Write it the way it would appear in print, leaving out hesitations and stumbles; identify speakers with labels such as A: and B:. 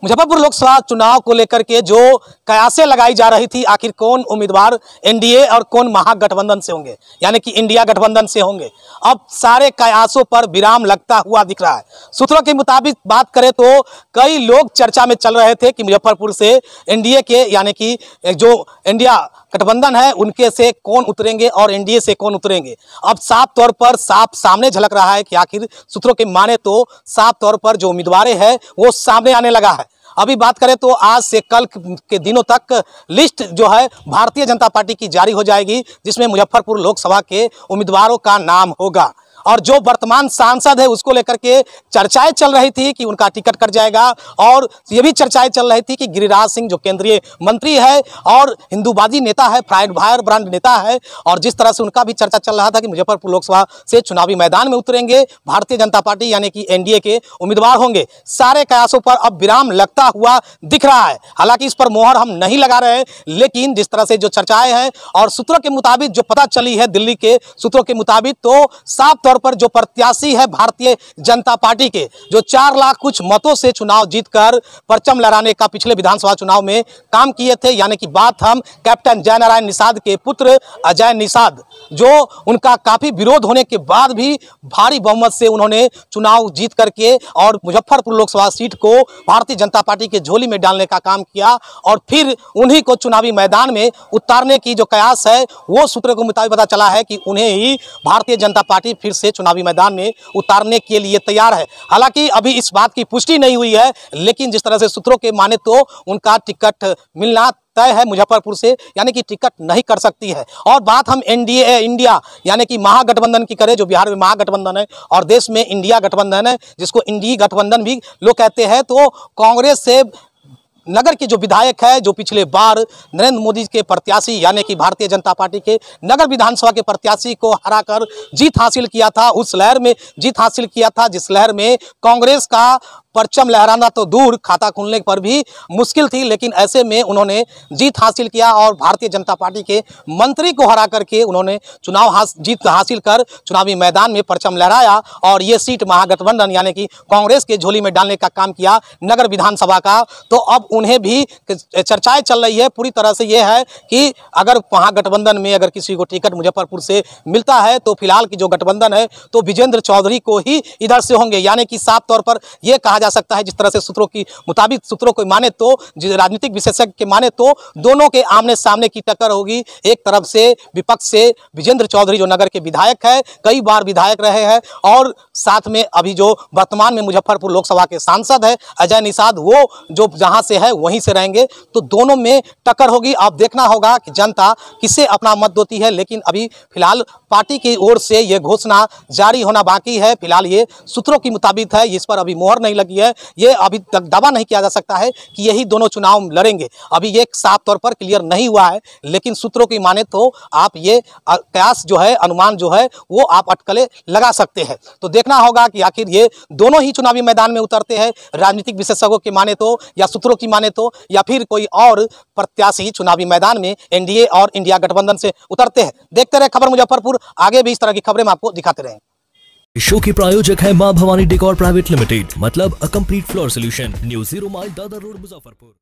A: मुजफ्फरपुर लोकसभा चुनाव को लेकर के जो कयासें लगाई जा रही थी, आखिर कौन उम्मीदवार एनडीए और कौन महागठबंधन से होंगे, यानी कि इंडिया गठबंधन से होंगे, अब सारे कयासों पर विराम लगता हुआ दिख रहा है। सूत्रों के मुताबिक बात करें तो कई लोग चर्चा में चल रहे थे कि मुजफ्फरपुर से एनडीए के यानी कि जो इंडिया गठबंधन है उनके से कौन उतरेंगे और एनडीए से कौन उतरेंगे। अब साफ तौर पर साफ सामने झलक रहा है कि आखिर सूत्रों के माने तो साफ तौर पर जो उम्मीदवार हैं वो सामने आने लगा है। अभी बात करें तो आज से कल के दिनों तक लिस्ट जो है भारतीय जनता पार्टी की जारी हो जाएगी, जिसमें मुजफ्फरपुर लोकसभा के उम्मीदवारों का नाम होगा। और जो वर्तमान सांसद है उसको लेकर के चर्चाएं चल रही थी कि उनका टिकट कट जाएगा, और ये भी चर्चाएं चल रही थी कि गिरिराज सिंह जो केंद्रीय मंत्री है और हिंदूवादी नेता है, फायर ब्रांड नेता है, और जिस तरह से उनका भी चर्चा चल रहा था कि मुजफ्फरपुर लोकसभा से चुनावी मैदान में उतरेंगे भारतीय जनता पार्टी यानी कि एनडीए के उम्मीदवार होंगे। सारे कयासों पर अब विराम लगता हुआ दिख रहा है। हालांकि इस पर मोहर हम नहीं लगा रहे हैं, लेकिन जिस तरह से जो चर्चाएं हैं और सूत्रों के मुताबिक जो पता चली है दिल्ली के सूत्रों के मुताबिक, तो साफ तौर पर जो प्रत्याशी है भारतीय जनता पार्टी के, जो 4 लाख कुछ मतों से चुनाव जीतकर परचम लहराने का पिछले विधानसभा चुनाव में काम किए थे, यानी कि बात हम कैप्टन जयनारायण निषाद के पुत्र अजय निषाद, जो उनका काफी विरोध होने के बाद भी भारी बहुमत से उन्होंने चुनाव जीत करके और मुजफ्फरपुर लोकसभा सीट को भारतीय जनता पार्टी के झोली में डालने का काम किया, और फिर उन्हीं को चुनावी मैदान में उतारने की जो कयास है वो सूत्रों के मुताबिक पता चला है कि उन्हें ही भारतीय जनता पार्टी फिर से चुनावी मैदान में उतारने के लिए तैयार है। हालांकि अभी इस बात की पुष्टि नहीं हुई है, लेकिन जिस तरह से सूत्रों के माने तो उनका टिकट मिलना तय है मुजफ्फरपुर से, यानी कि टिकट नहीं कर सकती है। और बात हम एनडीए इंडिया यानी कि महागठबंधन की करें, जो बिहार में महागठबंधन है और देश में इंडिया गठबंधन है, जिसको इंडी गठबंधन भी लोग कहते हैं, तो कांग्रेस से नगर के जो विधायक है, जो पिछले बार नरेंद्र मोदी के प्रत्याशी यानी कि भारतीय जनता पार्टी के नगर विधानसभा के प्रत्याशी को हराकर जीत हासिल किया था, उस लहर में जीत हासिल किया था जिस लहर में कांग्रेस का परचम लहराना तो दूर, खाता खुलने पर भी मुश्किल थी, लेकिन ऐसे में उन्होंने जीत हासिल किया और भारतीय जनता पार्टी के मंत्री को हरा करके उन्होंने जीत हासिल कर चुनावी मैदान में परचम लहराया और ये सीट महागठबंधन यानी कि कांग्रेस के झोली में डालने का काम किया नगर विधानसभा का। तो अब उन्हें भी चर्चाएं चल रही है पूरी तरह से, ये है कि अगर महागठबंधन में अगर किसी को टिकट मुजफ्फरपुर से मिलता है तो फिलहाल की जो गठबंधन है तो विजेंद्र चौधरी को ही इधर से होंगे, यानी कि साफ तौर पर यह कहा जा सकता है, जिस तरह से सूत्रों की मुताबिक सूत्रों को माने तो राजनीतिक विशेषज्ञ के माने तो दोनों के आमने सामने की टक्कर होगी। एक तरफ से विपक्ष से विजेंद्र चौधरी जो नगर के विधायक है, कई बार विधायक रहे हैं, और साथ में अभी जो वर्तमान में मुजफ्फरपुर लोकसभा के सांसद है अजय निषाद, वो जो जहां से है वहीं से रहेंगे, तो दोनों में टक्कर होगी। अब देखना होगा कि जनता किसे अपना मत देती है, लेकिन अभी फिलहाल पार्टी की ओर से यह घोषणा जारी होना बाकी है। फिलहाल ये सूत्रों की मुताबिक है, इस पर अभी मोहर नहीं लगी है, ये अभी तक दावा नहीं किया जा सकता है कि यही दोनों चुनाव लड़ेंगे, अभी ये साफ तौर पर क्लियर नहीं हुआ है, लेकिन सूत्रों की माने तो आप ये कयास जो है, अनुमान जो है वो आप अटकलें लगा सकते हैं। तो देखना होगा कि आखिर ये दोनों ही चुनावी मैदान में उतरते हैं, राजनीतिक विशेषज्ञों की माने तो या सूत्रों की माने तो, या फिर कोई और प्रत्याशी चुनावी मैदान में एनडीए और इंडिया गठबंधन से उतरते हैं। देखते रहे खबर मुजफ्फरपुर, आगे भी इस तरह की खबरें हम आपको दिखाते रहेंगे।
B: शो के प्रायोजक है मां भवानी डेकोर प्राइवेट लिमिटेड, मतलब a complete floor solution, new 0 mile Dadar road, Muzaffarpur.